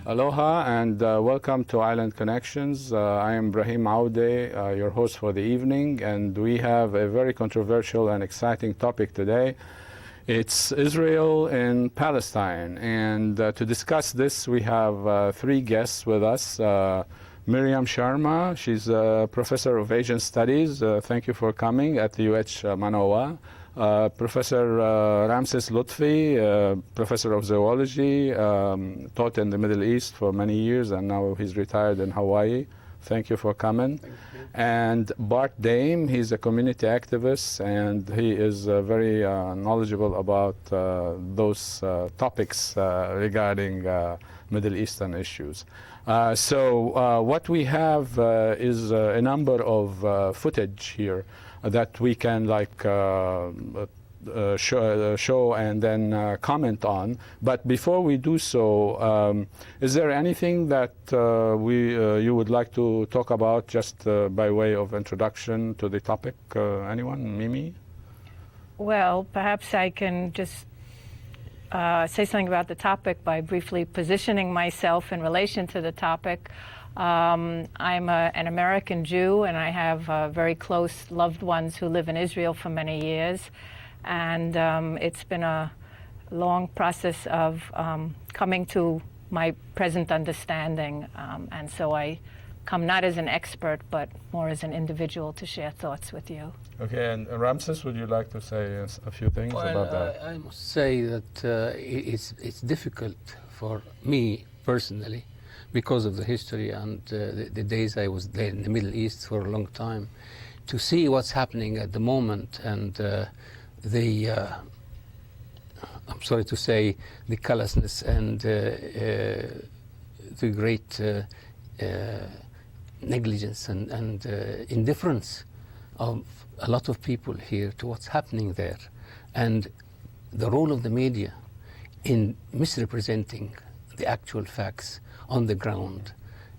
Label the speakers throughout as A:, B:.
A: Aloha and welcome to Island Connections. I am Brahim Aude, your host for the evening, and we have a very controversial and exciting topic today. It's Israel and Palestine, and to discuss this we have three guests with us. Miriam Sharma, she's a professor of Asian Studies. Thank you for coming at the UH Manoa. Professor Ramses Lutfi, professor of zoology, taught in the Middle East for many years, and now he's retired in Hawaii. Thank you for coming.
B: Thank you.
A: And Bart Dame, he's a community activist, and he is very knowledgeable about those topics regarding Middle Eastern issues. So what we have is a number of footage here that we can show and then comment on. But before we do so, is there anything that you would like to talk about just by way of introduction to the topic? Anyone? Mimi?
C: Well, perhaps I can just say something about the topic by briefly positioning myself in relation to the topic. I'm an American Jew, and I have very close loved ones who live in Israel for many years. And it's been a long process of coming to my present understanding. And so I come not as an expert, but more as an individual to share thoughts with you.
A: Okay, and Ramses, would you like to say a few things about that?
B: I must say that it's difficult for me personally, because of the history and the days I was there in the Middle East for a long time, to see what's happening at the moment and I'm sorry to say, the callousness and the great negligence and indifference of a lot of people here to what's happening there, and the role of the media in misrepresenting the actual facts on the ground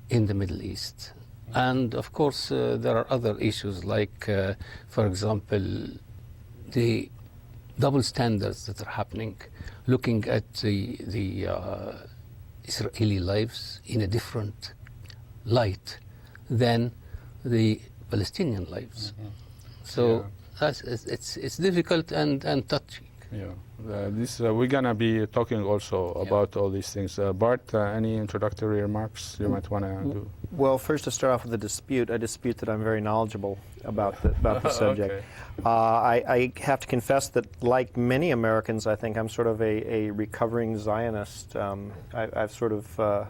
B: in the Middle East. And of course there are other issues like, for example, the double standards that are happening, looking at the Israeli lives in a different light than the Palestinian lives. Mm-hmm. So it's difficult and touching.
A: Yeah, we're going to be talking also about all these things. Bart, any introductory remarks you might want to do?
D: Well, first to start off with a dispute that I'm very knowledgeable about the subject.
A: Okay.
D: I have to confess that, like many Americans, I think I'm sort of a recovering Zionist. I've sort of,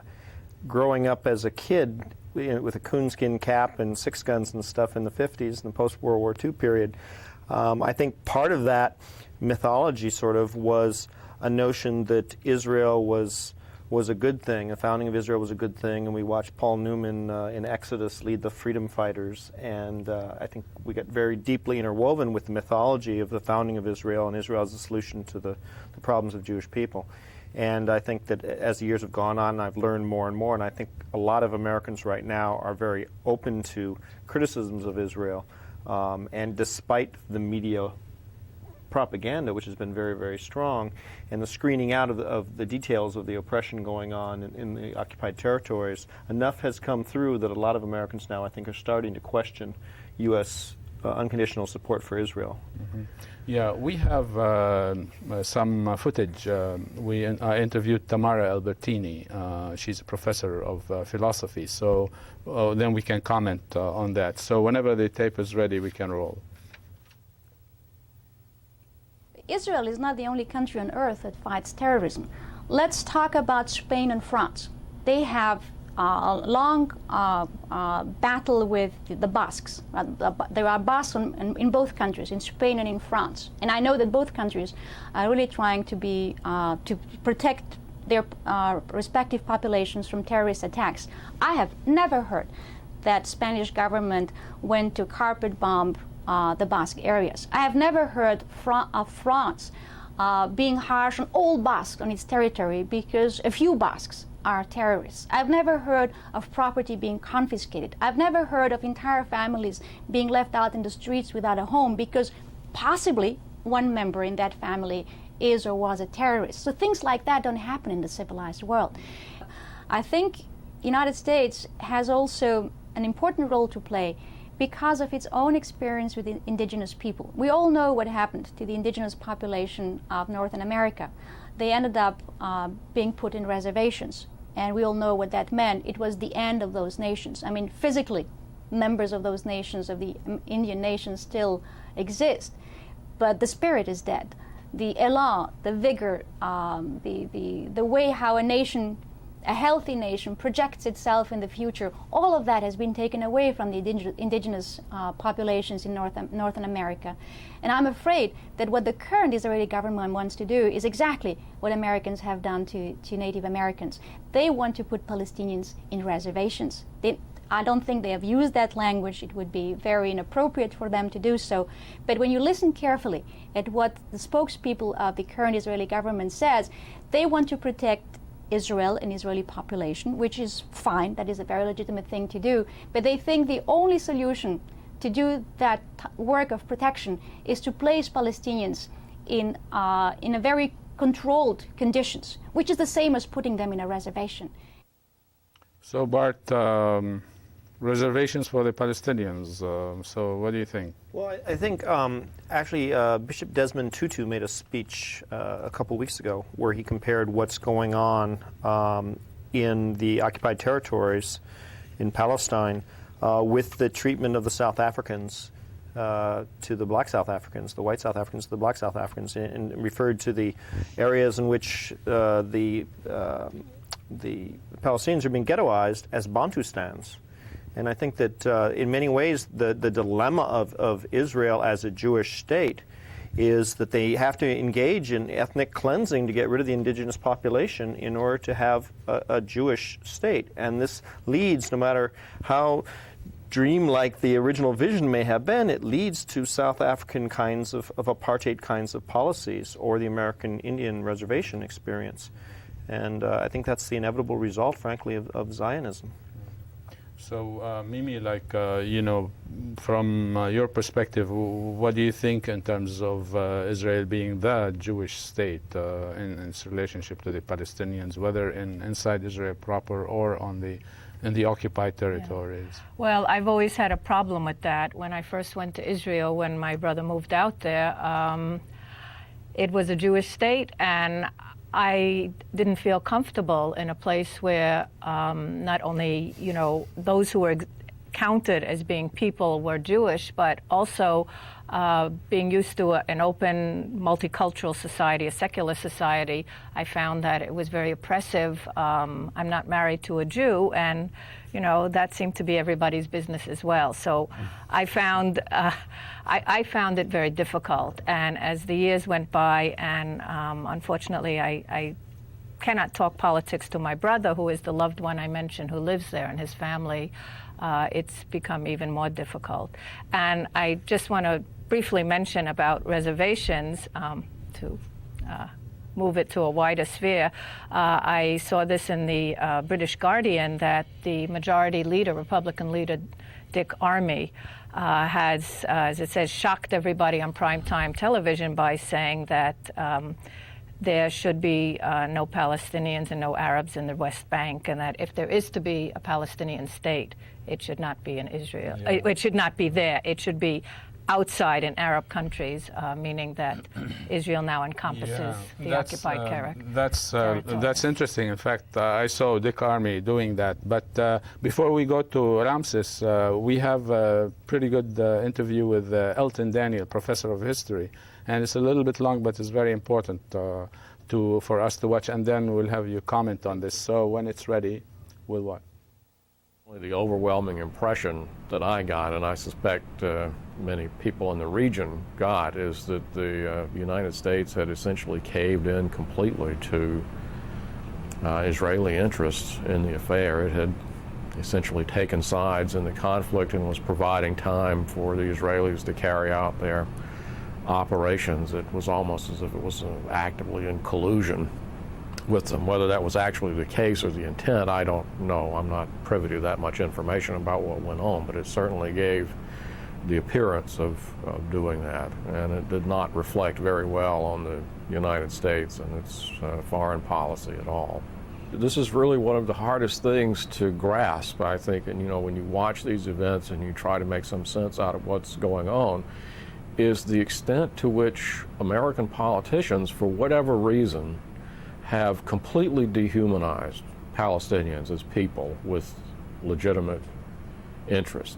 D: growing up as a kid with a coonskin cap and six guns and stuff in the 50s, in the post-World War II period, I think part of that mythology sort of was a notion that Israel was a good thing. The founding of Israel was a good thing, and we watched Paul Newman in Exodus lead the freedom fighters, and I think we got very deeply interwoven with the mythology of the founding of Israel, and Israel as the solution to the problems of Jewish people. And I think that as the years have gone on, I've learned more and more, and I think a lot of Americans right now are very open to criticisms of Israel, and despite the media propaganda, which has been very, very strong, and the screening out of the details of the oppression going on in the occupied territories, enough has come through that a lot of Americans now, I think, are starting to question U.S. Unconditional support for Israel.
A: Mm-hmm. Yeah, we have some footage. I interviewed Tamara Albertini. She's a professor of philosophy, so then we can comment on that. So whenever the tape is ready, we can roll.
E: Israel is not the only country on earth that fights terrorism. Let's talk about Spain and France. They have a long battle with the Basques. There are Basques in both countries, in Spain and in France. And I know that both countries are really trying to protect their respective populations from terrorist attacks. I have never heard that Spanish government went to carpet bomb the Basque areas. I have never heard of France being harsh on all Basques on its territory because a few Basques are terrorists. I've never heard of property being confiscated. I've never heard of entire families being left out in the streets without a home because possibly one member in that family is or was a terrorist. So things like that don't happen in the civilized world. I think United States has also an important role to play because of its own experience with the indigenous people. We all know what happened to the indigenous population of Northern America. They ended up being put in reservations, and we all know what that meant. It was the end of those nations. I mean, physically, members of those nations, of the Indian nations, still exist, but the spirit is dead. The elan, the vigor, the way how a healthy nation projects itself in the future, all of that has been taken away from the indigenous populations in Northern America. And I'm afraid that what the current Israeli government wants to do is exactly what Americans have done to Native Americans. They want to put Palestinians in reservations. I don't think they have used that language. It would be very inappropriate for them to do so. But when you listen carefully at what the spokespeople of the current Israeli government says, they want to protect Israel and Israeli population, which is fine. That is a very legitimate thing to do. But they think the only solution to do that work of protection is to place Palestinians in a very controlled conditions, which is the same as putting them in a reservation.
A: So, Bart, reservations for the Palestinians. So what do you think?
D: Well, I think actually Bishop Desmond Tutu made a speech a couple weeks ago where he compared what's going on in the occupied territories in Palestine with the treatment of the South Africans to the black South Africans, the white South Africans to the black South Africans, and referred to the areas in which the Palestinians are being ghettoized as Bantustans. And I think that in many ways the dilemma of Israel as a Jewish state is that they have to engage in ethnic cleansing to get rid of the indigenous population in order to have a Jewish state. And this leads, no matter how dreamlike the original vision may have been, it leads to South African kinds of apartheid kinds of policies or the American Indian reservation experience. And I think that's the inevitable result, frankly, of Zionism.
A: So, Mimi, from your perspective, what do you think in terms of Israel being the Jewish state in its relationship to the Palestinians, whether inside Israel proper or in the occupied territories?
C: Yeah. Well, I've always had a problem with that. When I first went to Israel, when my brother moved out there, it was a Jewish state, and I didn't feel comfortable in a place where not only, those who were counted as being people were Jewish, but also being used to an open, multicultural society, a secular society. I found that it was very oppressive. I'm not married to a Jew, and that seemed to be everybody's business as well. So I found it very difficult. And as the years went by, and unfortunately I cannot talk politics to my brother, who is the loved one I mentioned, who lives there, and his family, it's become even more difficult. And I just want to briefly mention about reservations to move it to a wider sphere. I saw this in the British Guardian that the majority leader, Republican leader Dick Armey, has, as it says, shocked everybody on primetime television by saying that there should be no Palestinians and no Arabs in the West Bank, and that if there is to be a Palestinian state, it should not be in Israel. Yeah. It should not be there. It should be outside in Arab countries, meaning that Israel now encompasses the occupied territory.
A: That's interesting. In fact, I saw Dick Armey doing that. But before we go to Ramses, we have a pretty good interview with Elton Daniel, professor of history. And it's a little bit long, but it's very important for us to watch. And then we'll have you comment on this. So when it's ready, we'll watch.
F: The overwhelming impression that I got, and I suspect many people in the region got, is that the United States had essentially caved in completely to Israeli interests in the affair. It had essentially taken sides in the conflict and was providing time for the Israelis to carry out their operations. It was almost as if it was actively in collusion with them. Whether that was actually the case or the intent, I don't know. I'm not privy to that much information about what went on, but it certainly gave the appearance of doing that, and it did not reflect very well on the United States and its foreign policy at all. this is really one of the hardest things to grasp, I think, and when you watch these events and you try to make some sense out of what's going on, is the extent to which American politicians, for whatever reason, have completely dehumanized Palestinians as people with legitimate interest,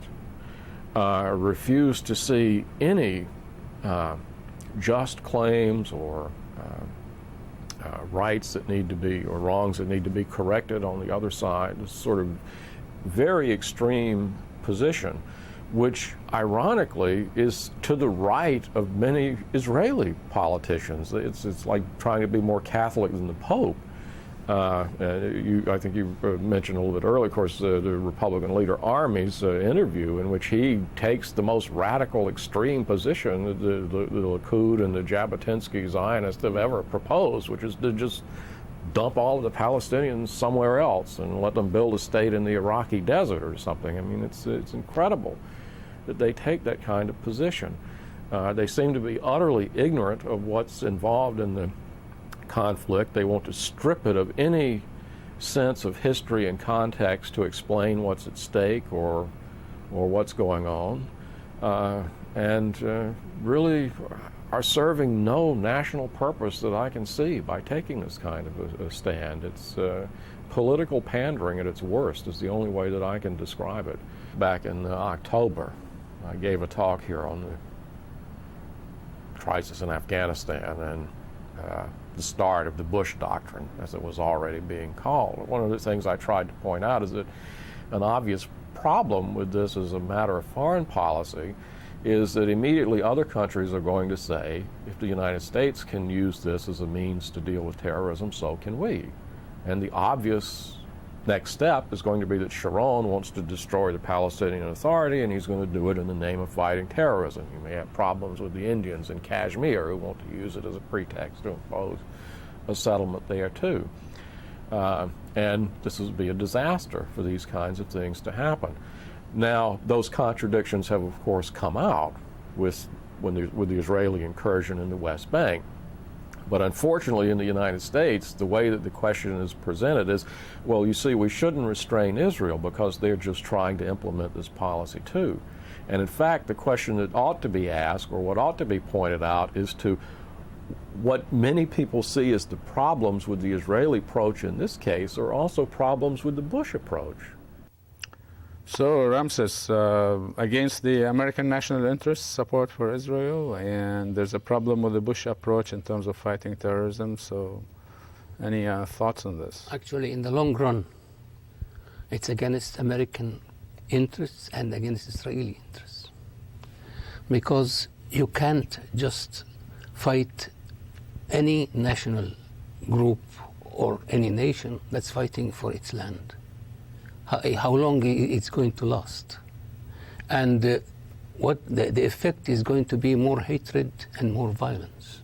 F: refuse to see any just claims or rights that need to be, or wrongs that need to be corrected on the other side. This sort of very extreme position, which ironically is to the right of many Israeli politicians. It's like trying to be more Catholic than the Pope. I think you mentioned a little bit earlier, of course, the Republican leader Army's interview, in which he takes the most radical, extreme position that the Likud and the Jabotinsky Zionists have ever proposed, which is to just dump all of the Palestinians somewhere else and let them build a state in the Iraqi desert or something. I mean, it's incredible that they take that kind of position. They seem to be utterly ignorant of what's involved in the conflict. They want to strip it of any sense of history and context to explain what's at stake or what's going on, and really are serving no national purpose that I can see by taking this kind of a stand. It's political pandering at its worst is the only way that I can describe it. Back in October, I gave a talk here on the crisis in Afghanistan and the start of the Bush Doctrine, as it was already being called. One of the things I tried to point out is that an obvious problem with this as a matter of foreign policy is that immediately other countries are going to say, if the United States can use this as a means to deal with terrorism, so can we. And the obvious next step is going to be that Sharon wants to destroy the Palestinian Authority, and he's going to do it in the name of fighting terrorism. You may have problems with the Indians in Kashmir who want to use it as a pretext to impose a settlement there too. And this would be a disaster for these kinds of things to happen. Now, those contradictions have, of course, come out with the Israeli incursion in the West Bank. But unfortunately, in the United States, the way that the question is presented is, well, you see, we shouldn't restrain Israel because they're just trying to implement this policy too. And in fact, the question that ought to be asked, or what ought to be pointed out, is to what many people see as the problems with the Israeli approach in this case are also problems with the Bush approach.
A: So, Ramses, against the American national interest support for Israel, and there's a problem with the Bush approach in terms of fighting terrorism. So, any thoughts on this?
B: Actually, in the long run, it's against American interests and against Israeli interests. Because you can't just fight any national group or any nation that's fighting for its land. How long it's going to last. And what the effect is going to be more hatred and more violence.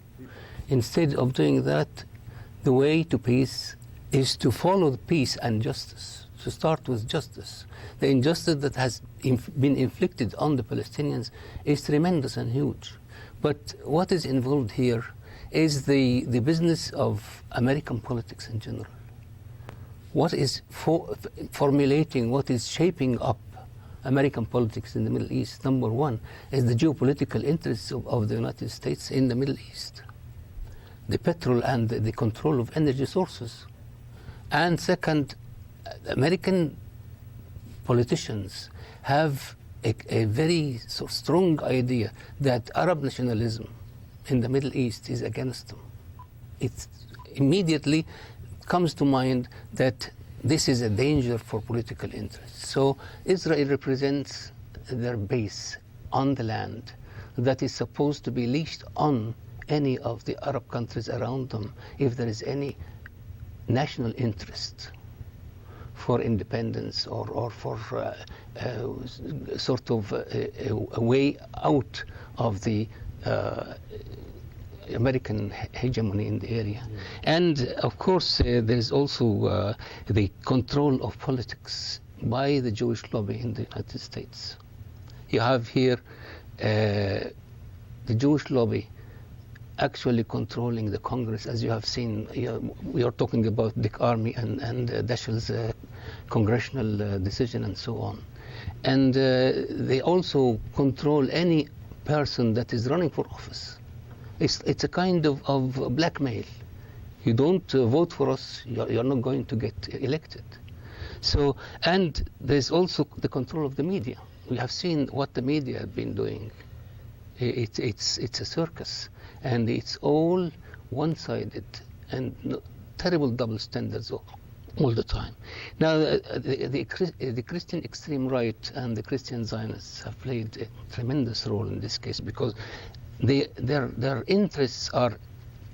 B: Instead of doing that, the way to peace is to follow the peace and justice, to start with justice. The injustice that has been inflicted on the Palestinians is tremendous and huge. But what is involved here is the business of American politics in general. What is formulating, what is shaping up American politics in the Middle East, number one, is the geopolitical interests of the United States in the Middle East. The petrol and the control of energy sources. And second, American politicians have a very strong idea that Arab nationalism in the Middle East is against them. It immediately comes to mind that this is a danger for political interests. So Israel represents their base on the land that is supposed to be leashed on any of the Arab countries around them if there is any national interest for independence or for sort of a way out of the American hegemony in the area. And of course there is also the control of politics by the Jewish lobby in the United States. You have here the Jewish lobby actually controlling the Congress, as you have seen. We are talking about Dick Armey and Daschle's congressional decision and so on. And they also control any person that is running for office. It's a kind of blackmail. You don't vote for us, you're not going to get elected. So, and there's also the control of the media. We have seen what the media have been doing. It's a circus, and it's all one-sided and terrible double standards all the time. Now, the Christian extreme right and the Christian Zionists have played a tremendous role in this case, because their interests are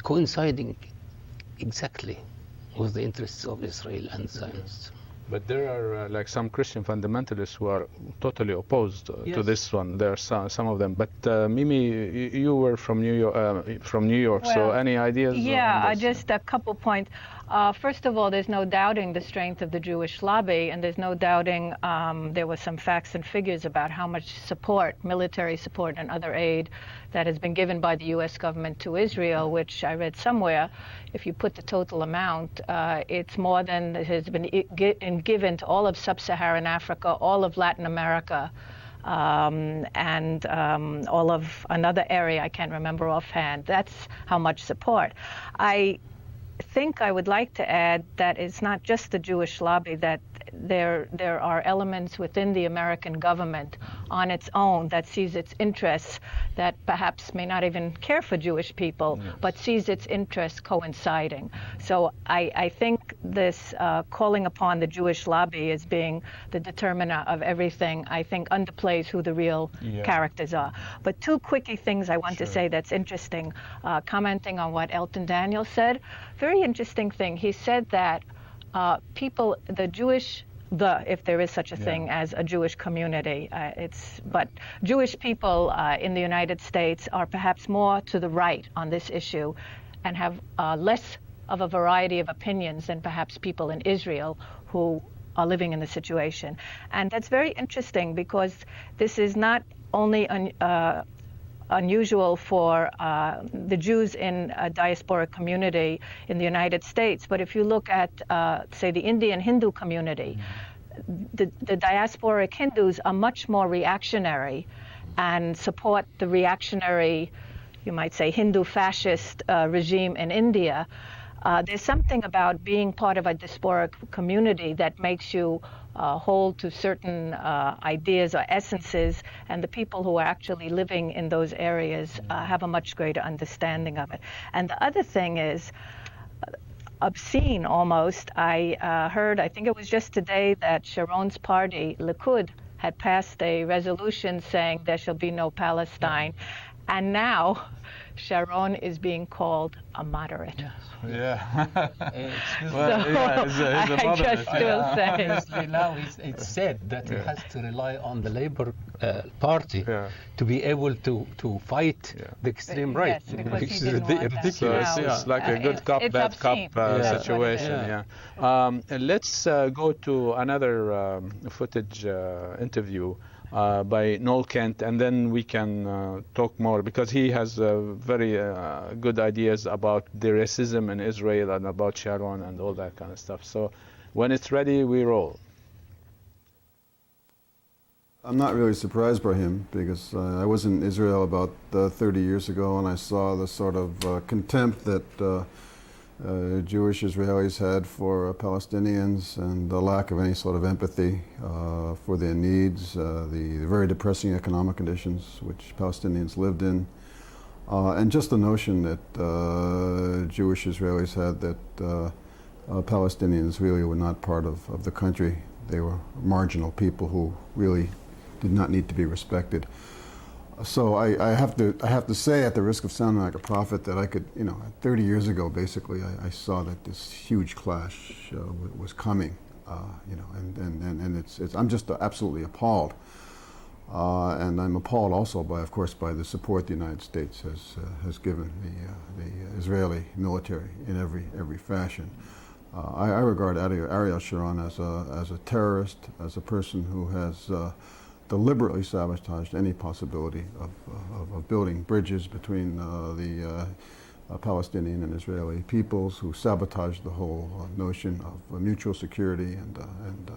B: coinciding exactly with the interests of Israel and Zionists.
A: But there are like some Christian fundamentalists who are totally opposed to
B: Yes.
A: this one. There are some of them. But Mimi, you were from New York. So
C: Well,
A: any ideas?
C: Yeah,
A: on this?
C: just a couple points. First of all, there's no doubting the strength of the Jewish lobby, and there's no doubting there were some facts and figures about how much support, military support and other aid that has been given by the U.S. government to Israel, which I read somewhere, if you put the total amount, it's more than has been given to all of sub-Saharan Africa, all of Latin America, and all of another area I can't remember offhand. That's how much support. I think I would like to add that it's not just the Jewish lobby, that there are elements within the American government on its own that sees its interests, that perhaps may not even care for Jewish people, but sees its interests coinciding. So I think this calling upon the Jewish lobby as being the determiner of everything, I think underplays who the real characters are. But two quickie things I want to say that's interesting, commenting on what Elton Daniel said. Very interesting thing. He said that people, if there is such a thing as a Jewish community, but Jewish people in the United States are perhaps more to the right on this issue and have less of a variety of opinions than perhaps people in Israel who are living in the situation. And that's very interesting, because this is not only unusual for the Jews in a diasporic community in the United States, but if you look at, say, the Indian Hindu community, the diasporic Hindus are much more reactionary and support the reactionary, you might say, Hindu fascist regime in India. There's something about being part of a diasporic community that makes you hold to certain ideas or essences, and the people who are actually living in those areas have a much greater understanding of it. And the other thing is, obscene almost, I heard, I think it was just today, that Sharon's party, Likud, had passed a resolution saying there shall be no Palestine, and now Sharon is being called a moderate.
A: Yeah.
B: Excuse
A: Well,
B: me.
A: yeah, he's a
C: I
A: moderate,
C: just will say.
B: Obviously now it's said that he has to rely on the Labour Party
A: Yeah.
B: to be able to fight the extreme right.
C: Yes, because
B: which
C: he
B: is
C: didn't want that.
A: So
B: ridiculous.
A: it's like a good
C: It's
A: cop, bad
C: obscene.
A: cop
C: That's what it
A: situation.
B: is.
A: And let's go to another footage interview by Noel Kent, and then we can talk more, because he has very good ideas about the racism in Israel and about Sharon and all that kind of stuff. So when it's ready, we roll.
G: I'm not really surprised by him, because I was in Israel about 30 years ago, and I saw the sort of contempt that Jewish Israelis had for Palestinians, and the lack of any sort of empathy for their needs, the very depressing economic conditions which Palestinians lived in, and just the notion that Jewish Israelis had that Palestinians really were not part of the country. They were marginal people who really did not need to be respected. So I have to say, at the risk of sounding like a prophet, that I could, 30 years ago, basically, I saw that this huge clash was coming, and I'm just absolutely appalled, and I'm appalled also of course, by the support the United States has given the Israeli military in every fashion. I regard Ariel Sharon as a terrorist, as a person who has deliberately sabotaged any possibility of building bridges between the Palestinian and Israeli peoples, who sabotaged the whole notion of mutual security and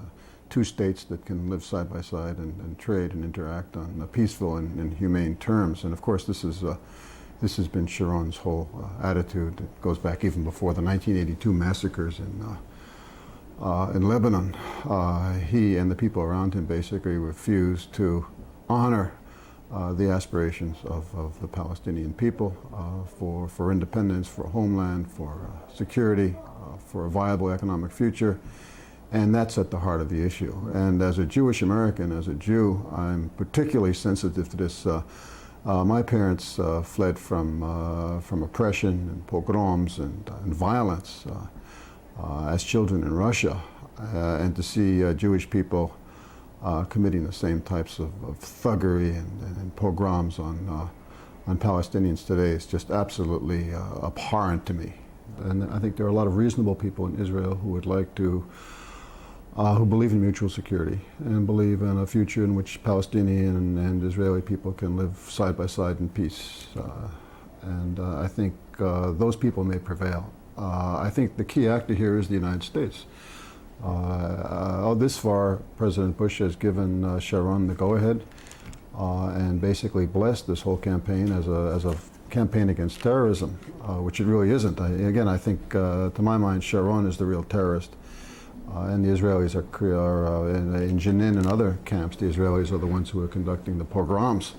G: two states that can live side by side and trade and interact on peaceful and humane terms. And of course, this has been Sharon's whole attitude. It goes back even before the 1982 massacres in Lebanon. He and the people around him basically refused to honor the aspirations of the Palestinian people for independence, for a homeland, for security, for a viable economic future. And that's at the heart of the issue. And as a Jewish American, as a Jew, I'm particularly sensitive to this. My parents fled from oppression and pogroms and violence as children in Russia. And to see Jewish people committing the same types of thuggery and pogroms on Palestinians today is just absolutely abhorrent to me. And I think there are a lot of reasonable people in Israel who would like to who believe in mutual security and believe in a future in which Palestinian and Israeli people can live side by side in peace. And I think those people may prevail. I think the key actor here is the United States. This far, President Bush has given Sharon the go-ahead and basically blessed this whole campaign as a campaign against terrorism, which it really isn't. I think, to my mind, Sharon is the real terrorist. And the Israelis are in Jenin and other camps, the Israelis are the ones who are conducting the pogroms.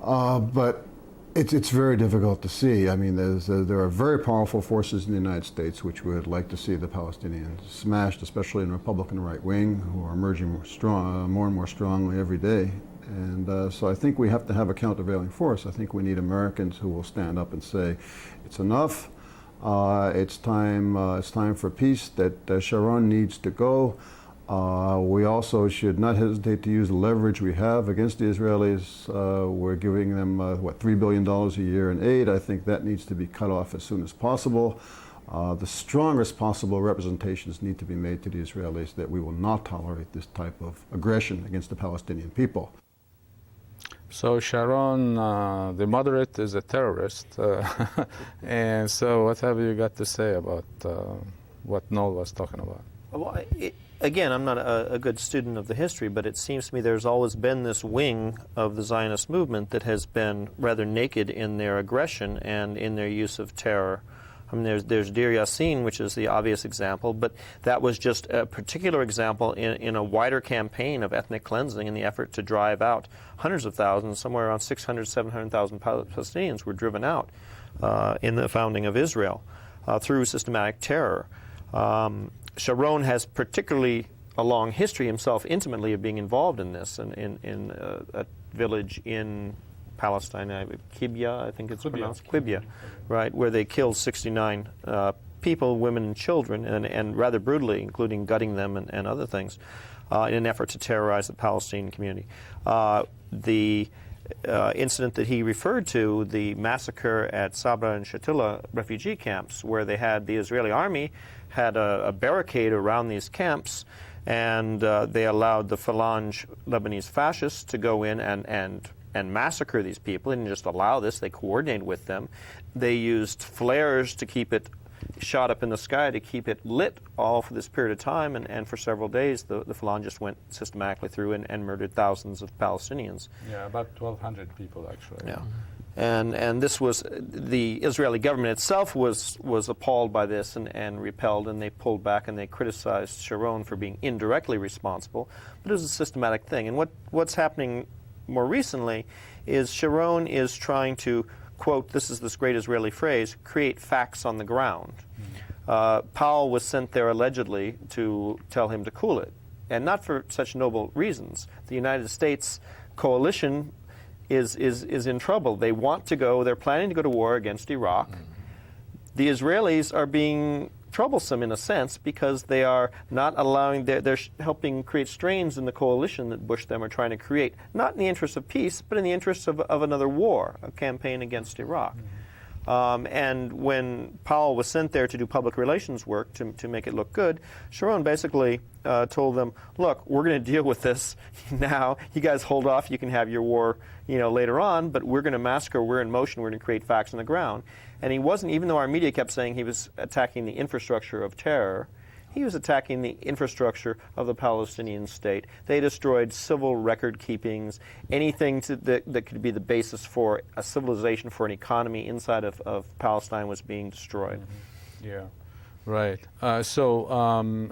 G: But it's very difficult to see. I mean, there are very powerful forces in the United States which would like to see the Palestinians smashed, especially in the Republican right wing, who are emerging more and more strongly every day. And so I think we have to have a countervailing force. I think we need Americans who will stand up and say, it's enough. It's time for peace, that Sharon needs to go. We also should not hesitate to use the leverage we have against the Israelis. We're giving them, $3 billion a year in aid. I think that needs to be cut off as soon as possible. The strongest possible representations need to be made to the Israelis that we will not tolerate this type of aggression against the Palestinian people.
A: So Sharon, the moderate, is a terrorist. And so what have you got to say about what Noel was talking about?
D: Well, again, I'm not a good student of the history, but it seems to me there's always been this wing of the Zionist movement that has been rather naked in their aggression and in their use of terror. I mean, there's Deir Yassin, which is the obvious example, but that was just a particular example in a wider campaign of ethnic cleansing in the effort to drive out hundreds of thousands, somewhere around 600,000, 700,000 Palestinians were driven out in the founding of Israel through systematic terror. Sharon has particularly a long history himself intimately of being involved in this in a village in Palestine, Qibya, I think it's pronounced, Qibya, right, where they killed 69 people, women and children, and rather brutally, including gutting them and other things, in an effort to terrorize the Palestinian community. The incident that he referred to, the massacre at Sabra and Shatila refugee camps, where they had the Israeli army had a barricade around these camps, and they allowed the Phalange Lebanese fascists to go in and massacre these people. They didn't just allow this, they coordinated with them. They used flares to keep it shot up in the sky, to keep it lit all for this period of time, and for several days the Phalangists went systematically through and murdered thousands of Palestinians.
A: Yeah, about 1,200 people actually.
D: Yeah. And this was, the Israeli government itself was appalled by this and repelled, and they pulled back and they criticized Sharon for being indirectly responsible, but it was a systematic thing. And what's happening more recently is Sharon is trying to, quote, this is this great Israeli phrase, create facts on the ground. Powell was sent there allegedly to tell him to cool it, and not for such noble reasons. The United States coalition is in trouble. They want to go, they're planning to go to war against Iraq. The Israelis are being troublesome in a sense because they are not allowing, they're helping create strains in the coalition that Bush them are trying to create, not in the interest of peace, but in the interest of another war, a campaign against Iraq. And when Powell was sent there to do public relations work to make it look good, Sharon basically told them, look, we're going to deal with this now. You guys hold off. You can have your war later on, but we're going to massacre. We're in motion. We're going to create facts on the ground. And he wasn't, even though our media kept saying he was attacking the infrastructure of terror, he was attacking the infrastructure of the Palestinian state. They destroyed civil record keepings, anything that could be the basis for a civilization, for an economy inside of Palestine was being destroyed.
A: Mm-hmm. Yeah, right.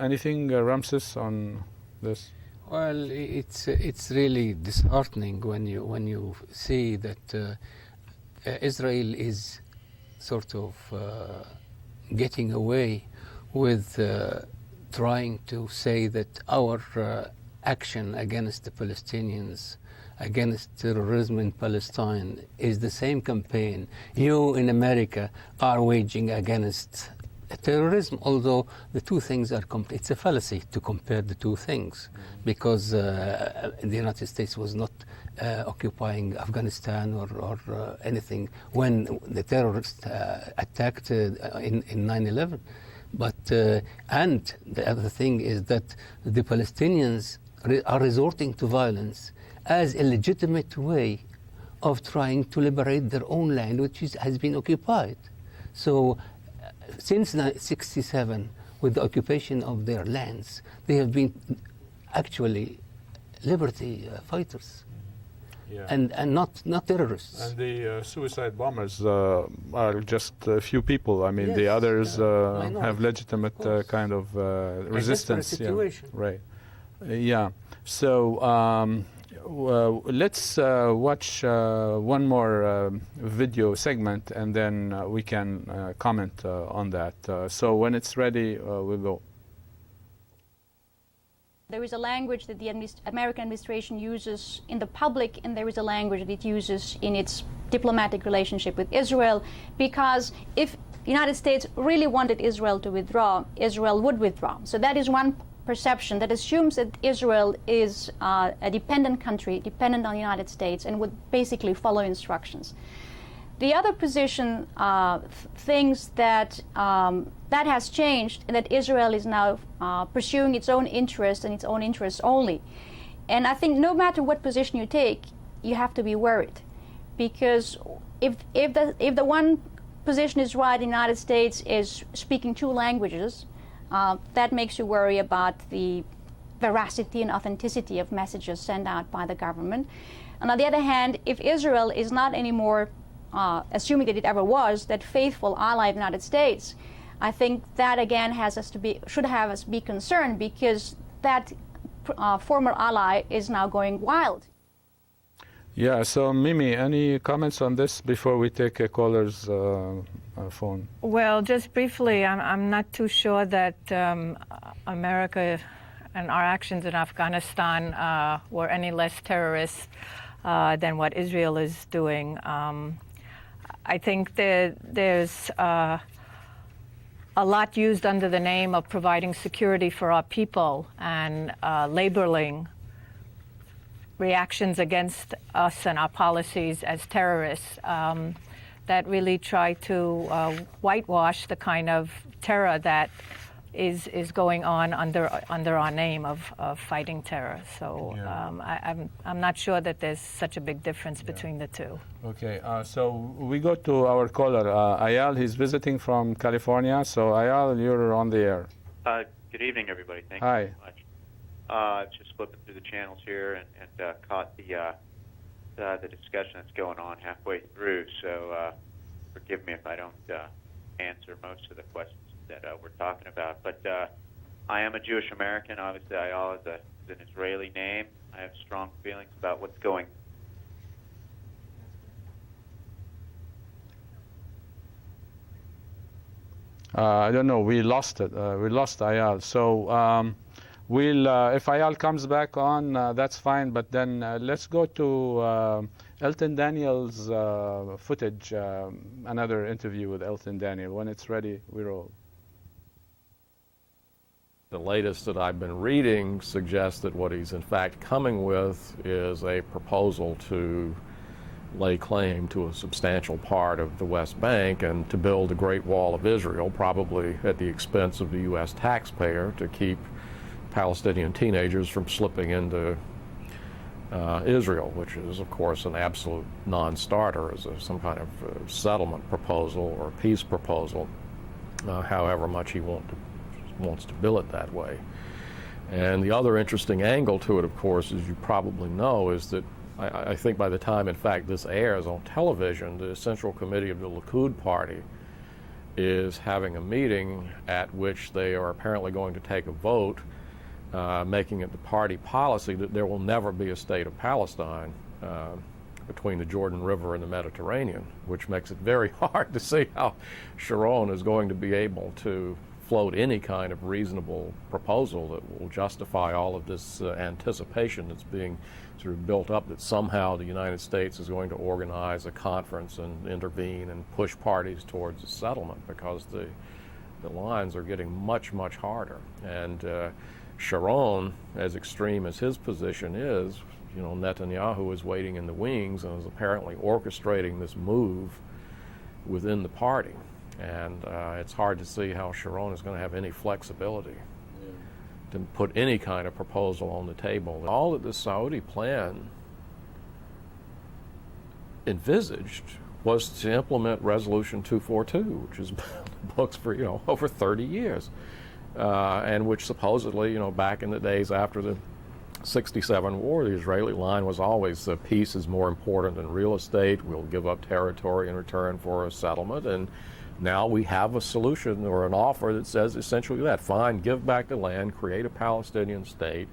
A: Anything, Ramses, on this?
B: Well, it's really disheartening when you see that Israel is sort of getting away with trying to say that our action against the Palestinians, against terrorism in Palestine, is the same campaign you in America are waging against terrorism, although the two things are it's a fallacy to compare the two things, because the United States was not occupying Afghanistan or anything when the terrorists attacked in 9/11. But and the other thing is that the Palestinians are resorting to violence as a legitimate way of trying to liberate their own land, which has been occupied. So since 1967, with the occupation of their lands, they have been actually liberty fighters.
A: Yeah.
B: And not terrorists.
A: And the suicide bombers are just a few people. I mean,
B: Yes,
A: the others
B: minority,
A: have legitimate kind of resistance.
B: Situation.
A: Yeah. Right. Yeah. So let's watch one more video segment, and then we can comment on that. So when it's ready, we'll go.
E: There is a language that the American administration uses in the public, and there is a language that it uses in its diplomatic relationship with Israel, because if the United States really wanted Israel to withdraw, Israel would withdraw. So that is one perception that assumes that Israel is a dependent country, dependent on the United States, and would basically follow instructions. The other position thinks that that has changed, and that Israel is now pursuing its own interest and its own interests only. And I think no matter what position you take, you have to be worried, because if the one position is right, the United States is speaking two languages, that makes you worry about the veracity and authenticity of messages sent out by the government. And on the other hand, if Israel is not anymore assuming that it ever was, that faithful ally of the United States, I think that again should have us be concerned, because that former ally is now going wild.
A: Yeah. So Mimi, any comments on this before we take a caller's phone?
C: Well, just briefly, I'm not too sure that America and our actions in Afghanistan were any less terrorist than what Israel is doing. I think that there's a lot used under the name of providing security for our people and labeling reactions against us and our policies as terrorists that really try to whitewash the kind of terror that is going on under our name of fighting terror. So
A: yeah.
C: I'm not sure that there's such a big difference between the two.
A: Okay, so we go to our caller, Ayal. He's visiting from California. So Ayal, you're on the air.
H: Good evening, everybody. Thank
A: Hi.
H: you so much. Just flipping through the channels here and caught the discussion that's going on halfway through. So forgive me if I don't answer most of the questions that we're talking about. But I am a Jewish American. Obviously, Ayal is an Israeli name. I have strong feelings about what's going on.
A: I don't know. We lost it. We lost Ayal. So we'll, if Ayal comes back on, that's fine. But then let's go to Elton Daniel's footage, another interview with Elton Daniel. When it's ready, we roll.
F: The latest that I've been reading suggests that what he's in fact coming with is a proposal to lay claim to a substantial part of the West Bank and to build a Great Wall of Israel, probably at the expense of the U.S. taxpayer, to keep Palestinian teenagers from slipping into Israel, which is, of course, an absolute non-starter as some kind of settlement proposal or peace proposal, however much he wants to bill it that way. And the other interesting angle to it, of course, as you probably know, is that I think by the time, in fact, this airs on television, the Central Committee of the Likud Party is having a meeting at which they are apparently going to take a vote making it the party policy that there will never be a state of Palestine between the Jordan River and the Mediterranean, which makes it very hard to see how Sharon is going to be able to float any kind of reasonable proposal that will justify all of this anticipation that's being sort of built up that somehow the United States is going to organize a conference and intervene and push parties towards a settlement, because the lines are getting much, much harder. And Sharon, as extreme as his position is, you know, Netanyahu is waiting in the wings and is apparently orchestrating this move within the party. And it's hard to see how Sharon is going to have any flexibility to put any kind of proposal on the table. All that the Saudi plan envisaged was to implement Resolution 242, which has been on the books for, you know, over 30 years, and which supposedly, you know, back in the days after the 67 war, the Israeli line was always peace is more important than real estate. We'll give up territory in return for a settlement. And now we have a solution or an offer that says essentially that. Fine, give back the land, create a Palestinian state,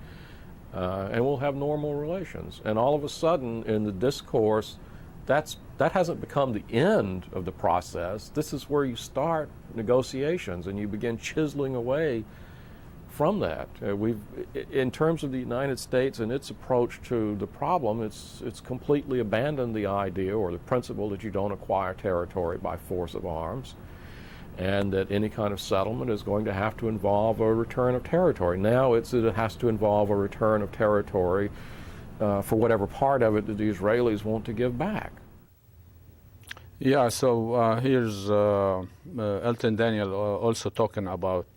F: and we'll have normal relations. And all of a sudden, in the discourse, that hasn't become the end of the process. This is where you start negotiations and you begin chiseling away from that. In terms of the United States and its approach to the problem, it's completely abandoned the idea or the principle that you don't acquire territory by force of arms, and that any kind of settlement is going to have to involve a return of territory. Now it has to involve a return of territory for whatever part of it that the Israelis want to give back.
A: Yeah, so here's Elton Daniel also talking about,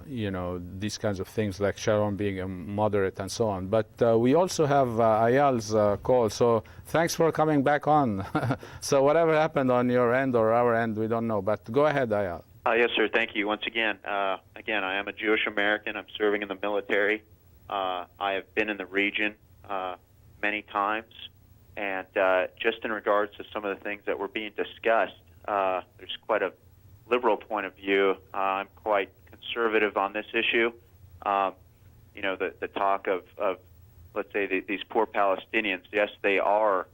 A: you know, these kinds of things like Sharon being a moderate and so on. But we also have Ayal's call, so thanks for coming back on. So whatever happened on your end or our end, we don't know. But go ahead, Ayal.
H: Yes, sir. Thank you. Once again, I am a Jewish American. I'm serving in the military. I have been in the region many times. And just in regards to some of the things that were being discussed, there's quite a liberal point of view. I'm quite conservative on this issue. You know, the talk of let's say, these poor Palestinians, yes, they are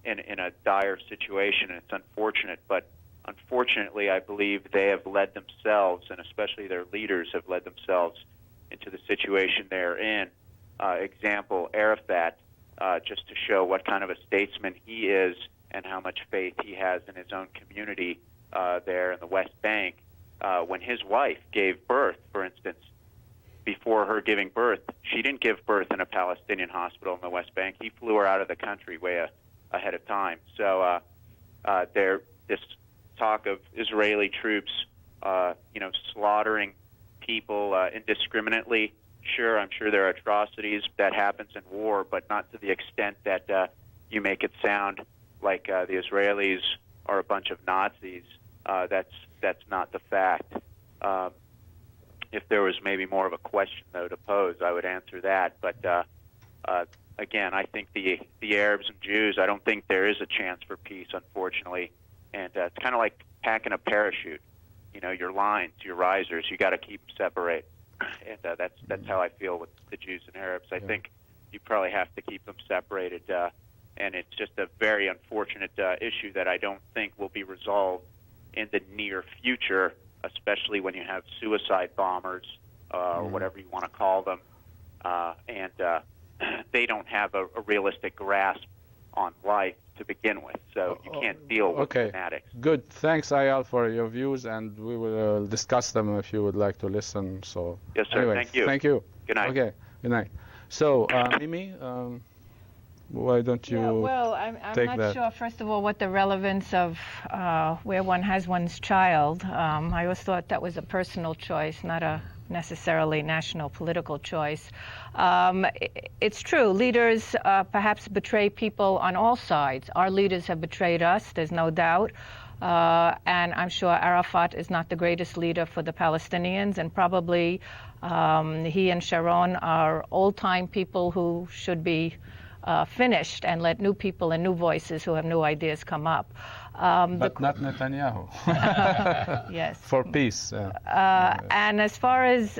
H: in a dire situation, and it's unfortunate. But unfortunately, I believe they have led themselves, and especially their leaders have led themselves into the situation they're in. Example, Arafat. Just to show what kind of a statesman he is and how much faith he has in his own community there in the West Bank. When his wife gave birth, for instance, before her giving birth, she didn't give birth in a Palestinian hospital in the West Bank. He flew her out of the country way ahead of time. So this talk of Israeli troops, you know, slaughtering people indiscriminately. Sure, I'm sure there are atrocities that happens in war, but not to the extent that you make it sound like the Israelis are a bunch of Nazis. That's not the fact. If there was maybe more of a question, though, to pose, I would answer that. But again, I think the Arabs and Jews, I don't think there is a chance for peace, unfortunately. And it's kind of like packing a parachute. You know, your lines, your risers, you got to keep them separate. And that's how I feel with the Jews and Arabs. I think you probably have to keep them separated, and it's just a very unfortunate issue that I don't think will be resolved in the near future, especially when you have suicide bombers or whatever you want to call them, and they don't have a realistic grasp on life to begin with, so you can't deal with fanatics.
A: Good. Thanks, Ayal, for your views, and we will discuss them if you would like to listen. So
H: yes, sir.
A: Anyway,
H: thank you.
A: Thank you.
H: Good night.
A: Okay. Good night. So, Mimi, Why don't you
C: Yeah, well, I'm
A: take
C: not
A: that?
C: sure, first of all, what the relevance of where one has one's child. I always thought that was a personal choice, not a necessarily national political choice. It's true, leaders perhaps betray people on all sides. Our leaders have betrayed us, there's no doubt. And I'm sure Arafat is not the greatest leader for the Palestinians, and probably he and Sharon are old-time people who should be finished and let new people and new voices who have new ideas come up.
A: But not Netanyahu.
C: Yes.
A: For peace.
C: And as far as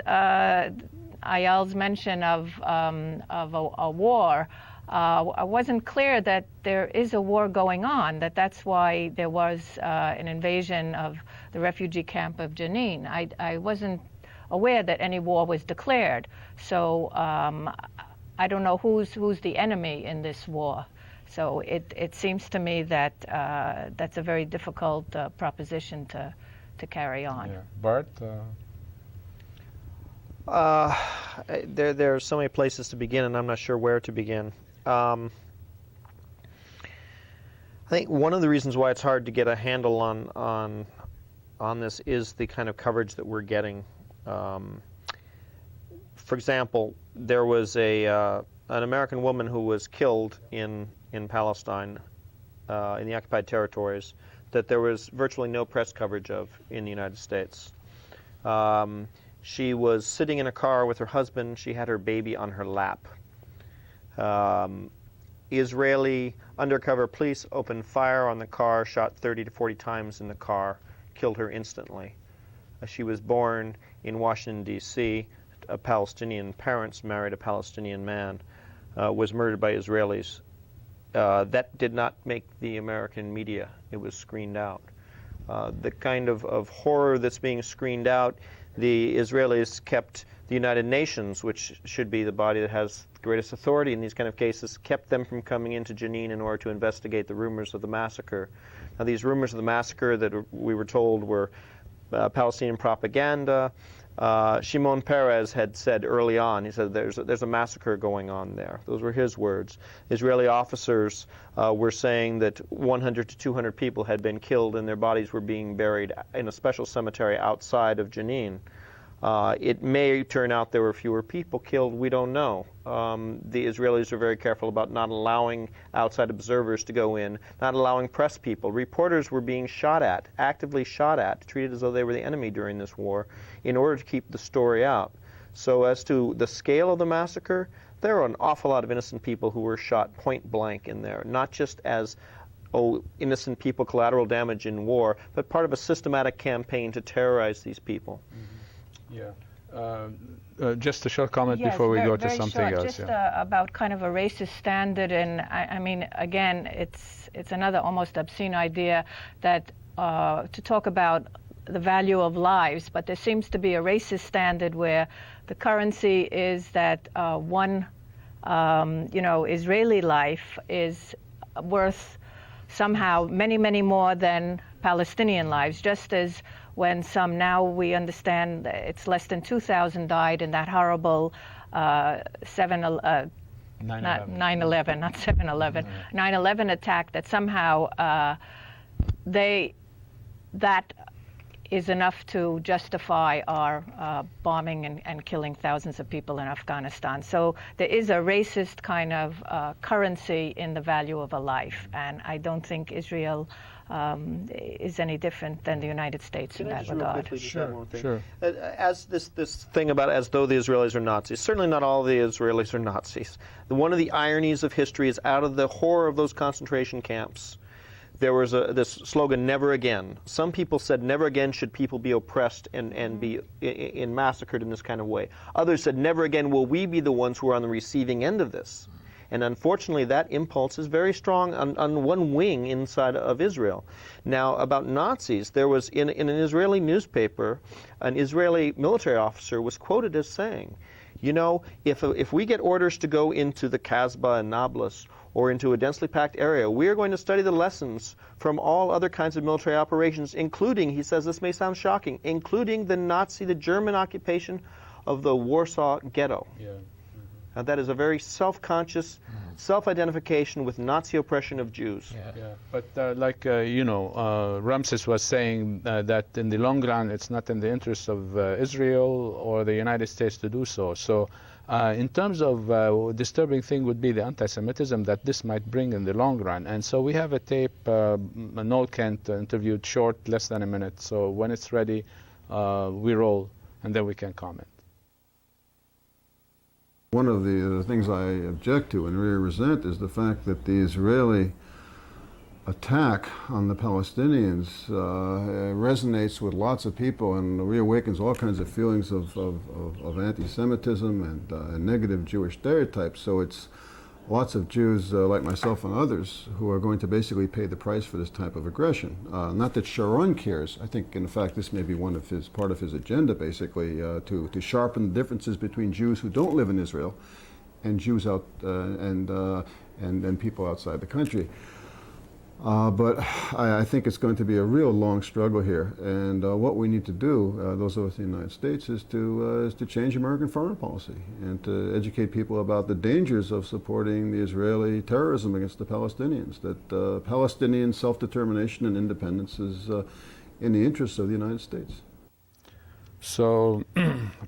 C: Ayal's mention of a war, I wasn't clear that there is a war going on, that's why there was an invasion of the refugee camp of Jenin. I wasn't aware that any war was declared. So I don't know who's the enemy in this war. So it seems to me that that's a very difficult proposition to carry on.
A: Yeah. Bart?
D: There are so many places to begin, and I'm not sure where to begin. I think one of the reasons why it's hard to get a handle on this is the kind of coverage that we're getting. For example, there was an American woman who was killed in Palestine, in the occupied territories, that there was virtually no press coverage of in the United States. She was sitting in a car with her husband. She had her baby on her lap. Israeli undercover police opened fire on the car, shot 30 to 40 times in the car, killed her instantly. She was born in Washington, D.C. Palestinian parents, married a Palestinian man, was murdered by Israelis. That did not make the American media. It was screened out. The kind of horror that's being screened out, the Israelis kept the United Nations, which should be the body that has the greatest authority in these kind of cases, kept them from coming into Jenin in order to investigate the rumors of the massacre. Now, these rumors of the massacre that we were told were Palestinian propaganda. Shimon Peres had said early on, he said there's a massacre going on there. Those were his words. Israeli officers were saying that 100 to 200 people had been killed and their bodies were being buried in a special cemetery outside of Jenin. It may turn out there were fewer people killed. We don't know. The Israelis are very careful about not allowing outside observers to go in, not allowing press people. Reporters were being shot at, actively shot at, treated as though they were the enemy during this war in order to keep the story out. So as to the scale of the massacre, there are an awful lot of innocent people who were shot point blank in there, not just as innocent people, collateral damage in war, but part of a systematic campaign to terrorize these people.
A: Yeah. Just a short comment
C: Yes,
A: before we go to
C: very
A: something
C: short,
A: else.
C: Just about kind of a racist standard, and I mean, again, it's another almost obscene idea that to talk about the value of lives, but there seems to be a racist standard where the currency is that one, Israeli life is worth somehow many, many more than Palestinian lives, just as when now we understand it's less than 2,000 died in that horrible 9/11, not 7/11, 9/11 attack, that somehow that is enough to justify our bombing and killing thousands of people in Afghanistan. So there is a racist kind of currency in the value of a life, and I don't think Israel is any different than the United States in that regard.
D: Sure. As this thing about as though the Israelis are Nazis, certainly not all the Israelis are Nazis. One of the ironies of history is out of the horror of those concentration camps, there was this slogan, never again. Some people said never again should people be oppressed and be massacred in this kind of way. Others said never again will we be the ones who are on the receiving end of this. And unfortunately, that impulse is very strong on one wing inside of Israel. Now, about Nazis, there was in an Israeli newspaper, an Israeli military officer was quoted as saying, you know, if we get orders to go into the Kasbah and Nablus or into a densely packed area, we are going to study the lessons from all other kinds of military operations, including, he says, this may sound shocking, including the German occupation of the Warsaw Ghetto.
A: Yeah.
D: That is a very self-conscious self-identification with Nazi oppression of Jews.
A: Yeah, but Ramses was saying that in the long run, it's not in the interest of Israel or the United States to do so. So in terms of disturbing thing would be the anti-Semitism that this might bring in the long run. And so we have a tape, Noel Kent interviewed short, less than a minute. So when it's ready, we roll, and then we can comment.
G: One of the things I object to and really resent is the fact that the Israeli attack on the Palestinians resonates with lots of people and reawakens all kinds of feelings of anti-Semitism and negative Jewish stereotypes. So it's lots of Jews like myself and others who are going to basically pay the price for this type of aggression. Not that Sharon cares. I think, in fact, this may be part of his agenda, basically, to sharpen the differences between Jews who don't live in Israel and Jews and people outside the country. But I think it's going to be a real long struggle here, and what we need to do, those of us in the United States, is to change American foreign policy and to educate people about the dangers of supporting the Israeli terrorism against the Palestinians, that Palestinian self-determination and independence is in the interests of the United States.
A: So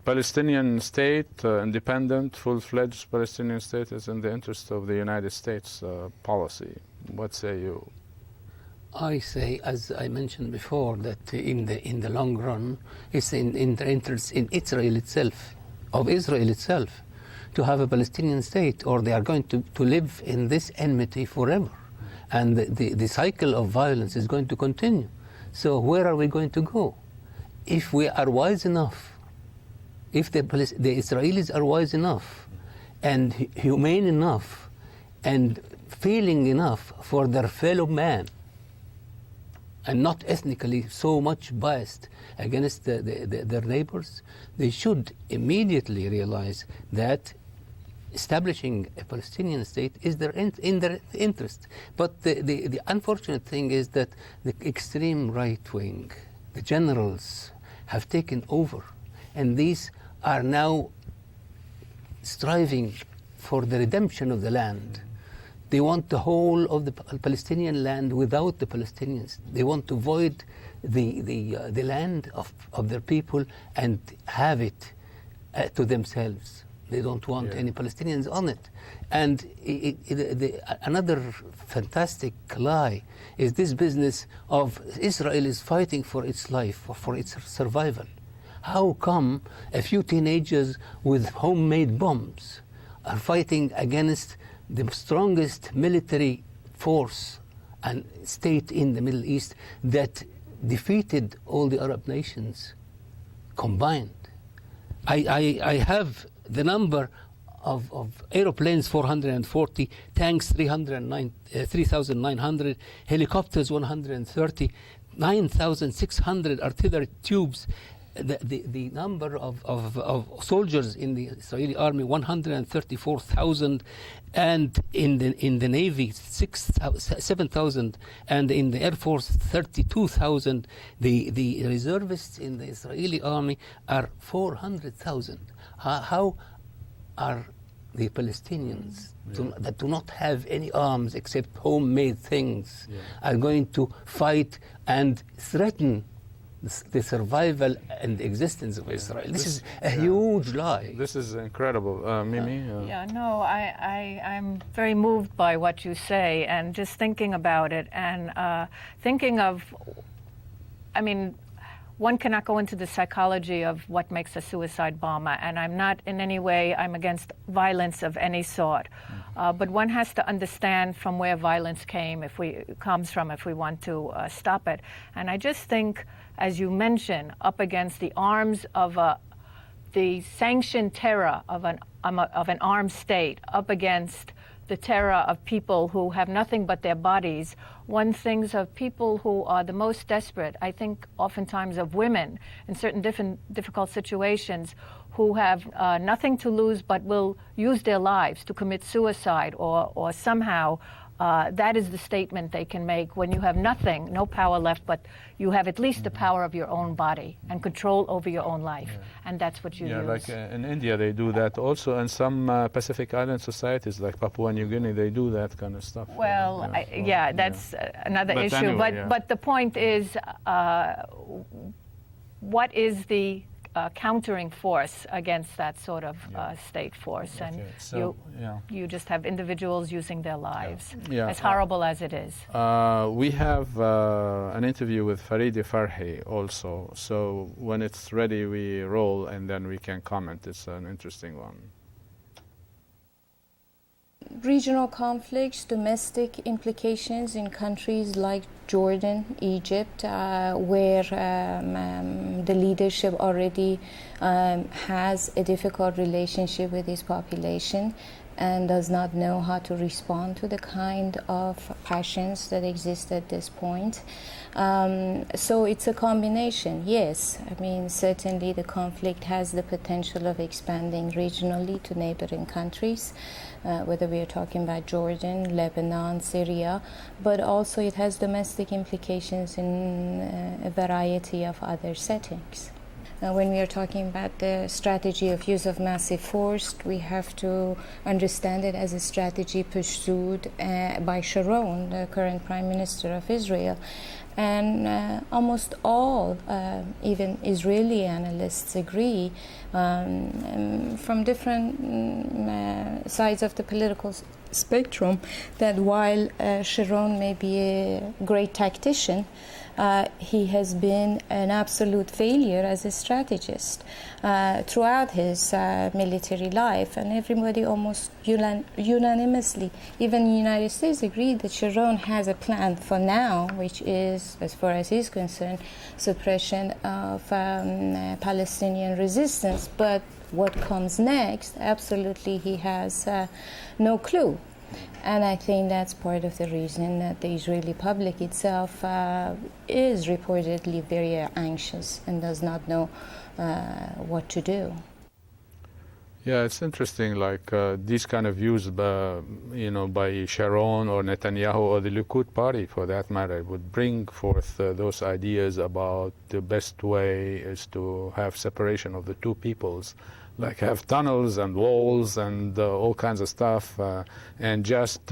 A: Palestinian state, independent, full-fledged Palestinian state is in the interest of the United States policy. What say you?
B: I say, as I mentioned before, that in the long run, it's in the interest in Israel itself, to have a Palestinian state, or they are going to live in this enmity forever. And the cycle of violence is going to continue. So where are we going to go? If we are wise enough, if the Israelis are wise enough and humane enough and feeling enough for their fellow man, and not ethnically so much biased against their neighbors, they should immediately realize that establishing a Palestinian state is in their interest. But the unfortunate thing is that the extreme right wing, the generals, have taken over, and these are now striving for the redemption of the land. They want the whole of the Palestinian land without the Palestinians. They want to void the land of their people and have it to themselves. They don't want any Palestinians on it. And another fantastic lie is this business of Israel is fighting for its life, for its survival. How come a few teenagers with homemade bombs are fighting against the strongest military force and state in the Middle East that defeated all the Arab nations combined? I have the number of aeroplanes, 440, tanks, 3,900, helicopters, 130, 9,600 artillery tubes. The number of soldiers in the Israeli army, 134,000, and in the Navy, 7,000, and in the Air Force, 32,000. The reservists in the Israeli army are 400,000. How are the Palestinians that do not have any arms except homemade things are going to fight and threaten the survival and existence of Israel? This is a huge lie.
A: This is incredible. Mimi?
C: I'm very moved by what you say, and just thinking about it, and thinking of, I mean, one cannot go into the psychology of what makes a suicide bomber, and I'm not in any way, I'm against violence of any sort. But one has to understand from where violence comes from if we want to stop it. And I just think, as you mentioned, up against the arms of the sanctioned terror of an armed state, up against the terror of people who have nothing but their bodies, one thinks of people who are the most desperate. I think oftentimes of women in certain difficult situations who have nothing to lose but will use their lives to commit suicide or somehow That is the statement they can make when you have nothing, no power left, but you have at least the power of your own body and control over your own life. And that's what you use.
A: Like in India, they do that also. And some Pacific Island societies, like Papua New Guinea, they do that kind of stuff.
C: Well, that's another
A: But
C: issue.
A: anyway,
C: But the point is, what is the countering force against that sort of state force? And
A: So,
C: you just have individuals using their lives,
A: Yeah.
C: as horrible as it is.
A: We have an interview with Faridi Farhi also. So when it's ready, we roll and then we can comment. It's an interesting one.
I: Regional conflicts, domestic implications in countries like Jordan, Egypt, where the leadership already has a difficult relationship with its population and does not know how to respond to the kind of passions that exist at this point. So it's a combination, yes. I mean, certainly the conflict has the potential of expanding regionally to neighboring countries, whether we are talking about Jordan, Lebanon, Syria, but also it has domestic implications in a variety of other settings. When we are talking about the strategy of use of massive force, we have to understand it as a strategy pursued by Sharon, the current Prime Minister of Israel. And almost all, even Israeli analysts agree, from different sides of the political spectrum, that while Sharon may be a great tactician, he has been an absolute failure as a strategist throughout his military life, and everybody almost unanimously, even the United States, agreed that Sharon has a plan for now, which is, as far as he's concerned, suppression of Palestinian resistance. But what comes next, absolutely he has no clue. And I think that's part of the reason that the Israeli public itself is reportedly very anxious and does not know what to do.
A: Yeah, it's interesting, like these kind of views by Sharon or Netanyahu or the Likud party, for that matter, would bring forth those ideas about the best way is to have separation of the two peoples, like have tunnels and walls and all kinds of stuff, and just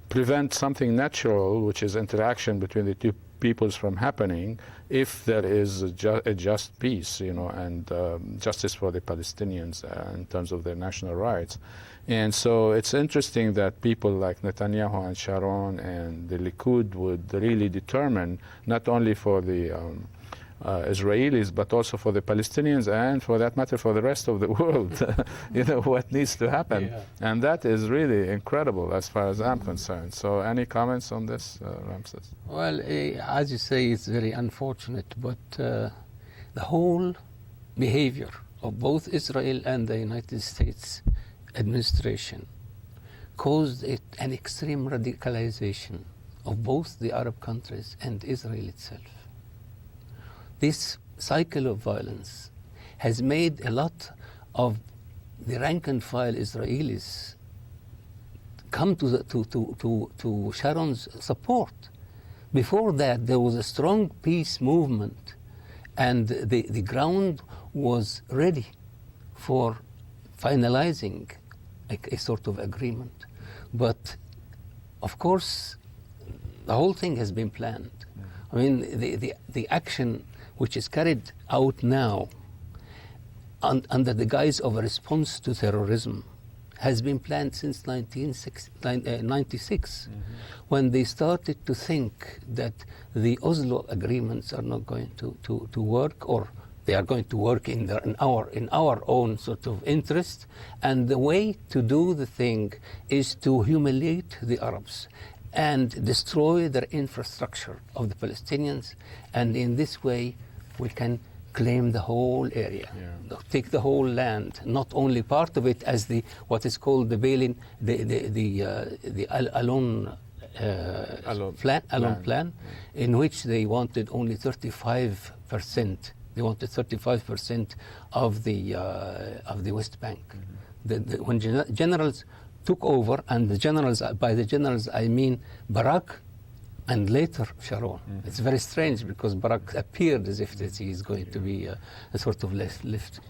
A: prevent something natural, which is interaction between the two peoples, from happening if there is a just peace, and justice for the Palestinians in terms of their national rights. And so it's interesting that people like Netanyahu and Sharon and the Likud would really determine, not only for the Israelis, but also for the Palestinians, and for that matter for the rest of the world, what needs to happen. Yeah. And that is really incredible as far as I'm concerned. So any comments on this, Ramses?
B: Well, as you say, it's very unfortunate, but the whole behavior of both Israel and the United States administration caused an extreme radicalization of both the Arab countries and Israel itself. This cycle of violence has made a lot of the rank and file Israelis come to Sharon's support. Before that, there was a strong peace movement, and the ground was ready for finalizing a sort of agreement. But of course, the whole thing has been planned. I mean, the action which is carried out now under the guise of a response to terrorism has been planned since 1996, when they started to think that the Oslo agreements are not going to work, or they are going to work in our own sort of interest, and the way to do the thing is to humiliate the Arabs and destroy their infrastructure of the Palestinians, and in this way we can claim the whole area, take the whole land, not only part of it, as what is called the Balin, the Alon plan, in which they wanted only 35%. They wanted 35% of the West Bank. When generals took over, and the generals, by the generals I mean Barak and later Sharon. It's very strange because Barak appeared as if that he is going to be a sort of lift.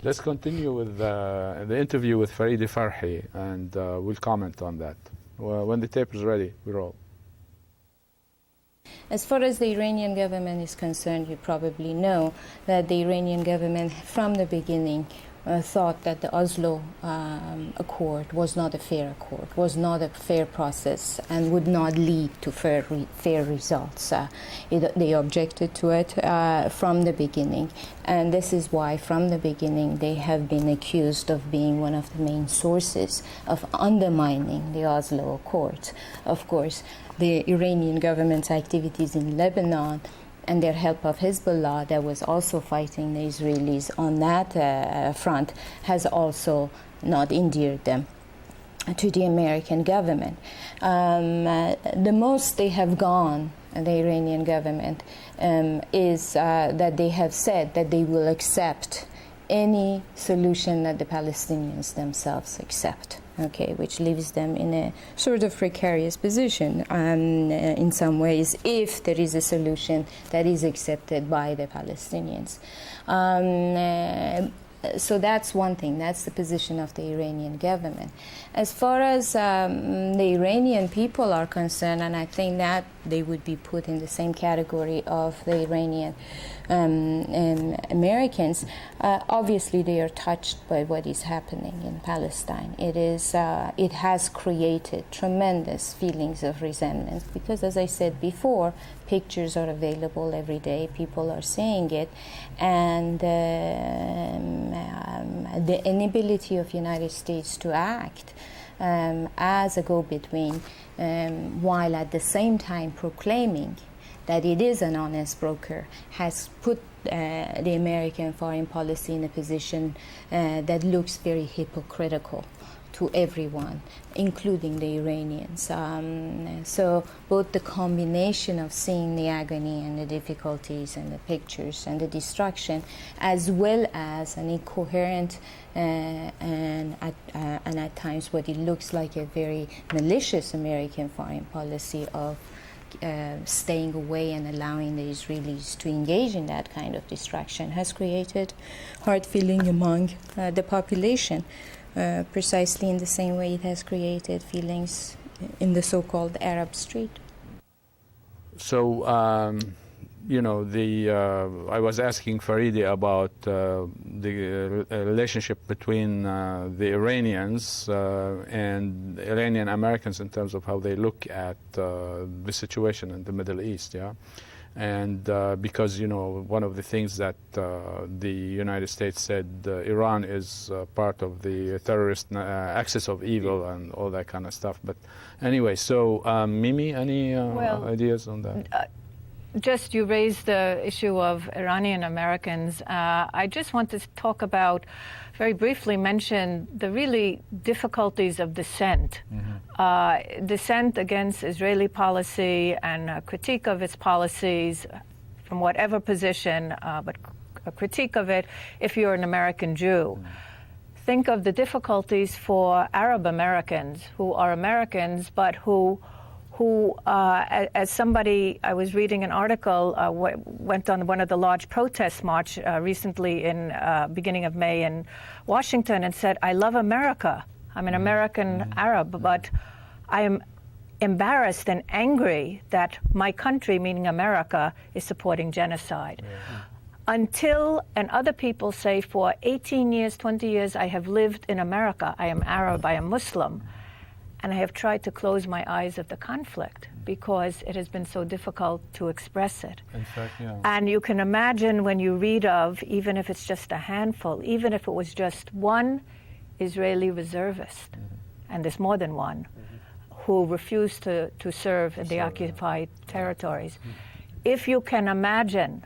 A: Let's continue with the interview with Farideh Farhi, and we'll comment on that. When the tape is ready, we roll.
I: As far as the Iranian government is concerned, you probably know that the Iranian government from the beginning thought that the Oslo Accord was not a fair accord, was not a fair process, and would not lead to fair results. They objected to it from the beginning, and this is why from the beginning they have been accused of being one of the main sources of undermining the Oslo Accord. Of course, the Iranian government's activities in Lebanon and their help of Hezbollah, that was also fighting the Israelis on that front, has also not endeared them to the American government. The most they have gone, the Iranian government, is that they have said that they will accept any solution that the Palestinians themselves accept. Okay, which leaves them in a sort of precarious position in some ways, if there is a solution that is accepted by the Palestinians. So that's one thing, that's the position of the Iranian government. As far as the Iranian people are concerned, and I think that they would be put in the same category of the Iranian Americans, obviously they are touched by what is happening in Palestine. It has created tremendous feelings of resentment because, as I said before, pictures are available every day, people are seeing it, and the inability of the United States to act as a go-between, while at the same time proclaiming that it is an honest broker, has put the American foreign policy in a position that looks very hypocritical to everyone, including the Iranians. So both the combination of seeing the agony and the difficulties and the pictures and the destruction, as well as an incoherent and at times what it looks like a very malicious American foreign policy of staying away and allowing the Israelis to engage in that kind of destruction, has created hard feeling among the population. Precisely in the same way it has created feelings in the so-called Arab street.
A: So, I was asking Farideh about the relationship between the Iranians and Iranian Americans in terms of how they look at the situation in the Middle East, yeah? And because, one of the things that the United States said, Iran is part of the terrorist axis of evil and all that kind of stuff. But anyway, so Mimi, any ideas on that?
C: Just you raised the issue of Iranian Americans. I just want to talk about, very briefly mention the really difficulties of dissent. Dissent against Israeli policy and a critique of its policies from whatever position, but a critique of it if you're an American Jew. Think of the difficulties for Arab Americans who are Americans but who as somebody, I was reading an article, went on one of the large protest march recently in beginning of May in Washington and said, I love America. I'm an American Arab, but I am embarrassed and angry that my country, meaning America, is supporting genocide. Until, and other people say, for 18 years, 20 years, I have lived in America. I am Arab, I am Muslim. And I have tried to close my eyes of the conflict because it has been so difficult to express it.
A: In fact, yeah.
C: And you can imagine when you read of, even if it's just a handful, even if it was just one Israeli reservist, and there's more than one, who refused to serve in the occupied territories. If you can imagine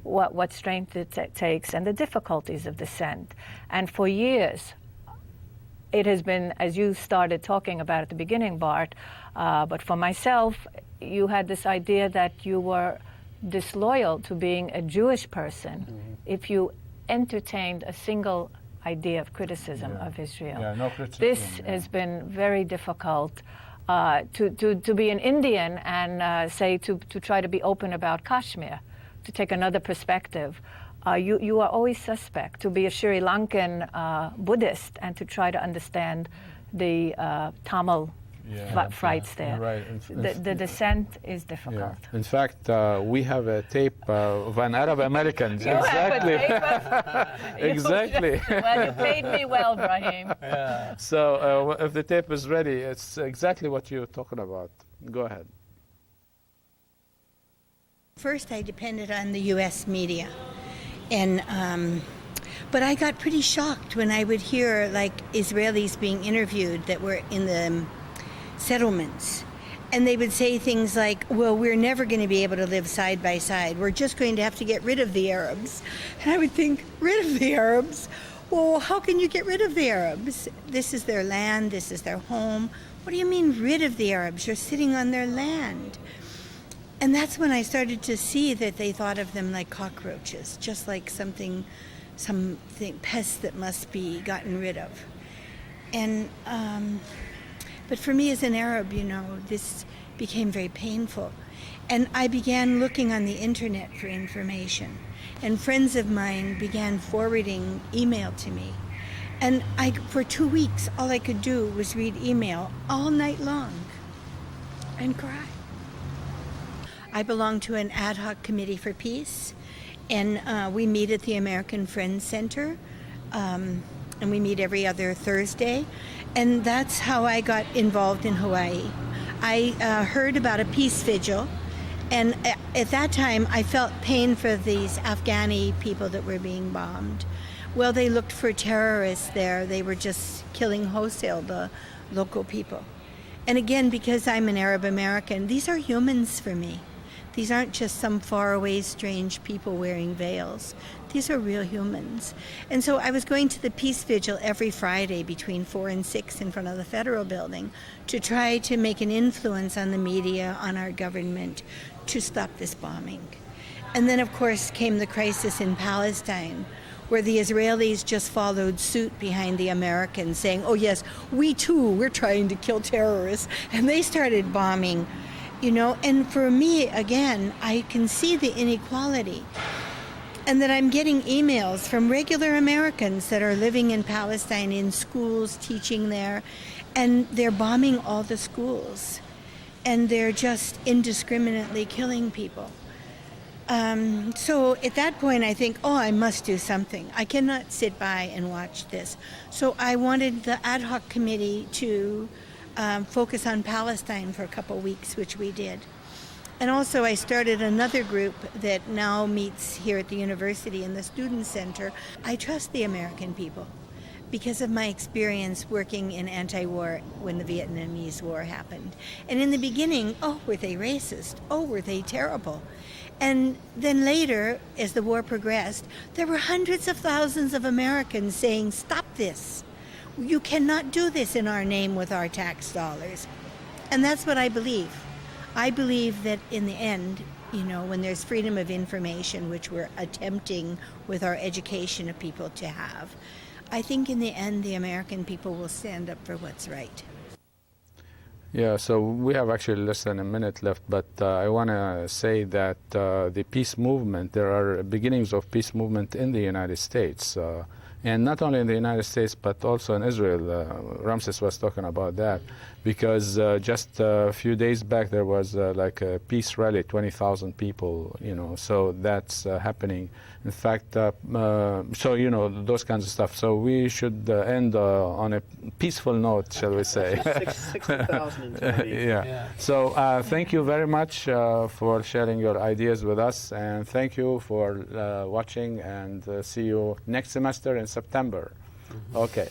C: what strength it takes and the difficulties of dissent. And for years, it has been, as you started talking about at the beginning, Bart, but for myself, you had this idea that you were disloyal to being a Jewish person if you entertained a single idea of criticism of Israel.
A: Yeah, no criticism.
C: This has been very difficult to be an Indian and say to try to be open about Kashmir, to take another perspective. You are always suspect. To be a Sri Lankan Buddhist and to try to understand the Tamil fights there.
A: Right.
C: The descent is difficult.
A: In fact, we have a tape of an Arab American.
C: Exactly.
A: Exactly.
C: Well, you paid me well, Brahim.
A: So if the tape is ready, it's exactly what you're talking about. Go ahead.
J: First, I depended on the U.S. media, and but I got pretty shocked when I would hear like Israelis being interviewed that were in the settlements, and they would say things like, well, we're never going to be able to live side by side, we're just going to have to get rid of the Arabs. And I would think, rid of the Arabs? Well, how can you get rid of the Arabs? This is their land, this is their home. What do you mean rid of the Arabs? You're sitting on their land. And that's when I started to see that they thought of them like cockroaches, just like something pests that must be gotten rid of. And but for me as an Arab, this became very painful. And I began looking on the internet for information. And friends of mine began forwarding email to me. And for 2 weeks, all I could do was read email all night long and cry. I belong to an ad hoc committee for peace, and we meet at the American Friends Center, and we meet every other Thursday. And that's how I got involved in Hawaii. I heard about a peace vigil, and at that time I felt pain for these Afghani people that were being bombed. Well, they looked for terrorists there. They were just killing wholesale the local people. And again, because I'm an Arab American, these are humans for me. These aren't just some faraway, strange people wearing veils. These are real humans. And so I was going to the Peace Vigil every Friday between 4 and 6 in front of the Federal Building to try to make an influence on the media, on our government, to stop this bombing. And then, of course, came the crisis in Palestine, where the Israelis just followed suit behind the Americans, saying, oh yes, we too, we're trying to kill terrorists. And they started bombing. And for me, again, I can see the inequality, and that I'm getting emails from regular Americans that are living in Palestine in schools, teaching there, and they're bombing all the schools, and they're just indiscriminately killing people. So at that point, I think, I must do something. I cannot sit by and watch this. So I wanted the ad hoc committee to focus on Palestine for a couple weeks, which we did. And also I started another group that now meets here at the university in the Student Center. I trust the American people because of my experience working in anti-war when the Vietnamese War happened. And in the beginning, were they racist? Were they terrible? And then later, as the war progressed, there were hundreds of thousands of Americans saying, stop this. You cannot do this in our name with our tax dollars. And that's what I believe. I believe that in the end, when there's freedom of information, which we're attempting with our education of people to have, I think in the end the American people will stand up for what's right.
A: Yeah, so we have actually less than a minute left, but I want to say that the peace movement, there are beginnings of peace movement in the United States. And not only in the United States, but also in Israel. Ramses was talking about that, because just a few days back there was like a peace rally, 20,000 people, so that's happening. In fact, so, those kinds of stuff. So we should end on a peaceful note, shall we say.
D: 60,000
A: yeah. So thank you very much for sharing your ideas with us, and thank you for watching, and see you next semester in September. Okay.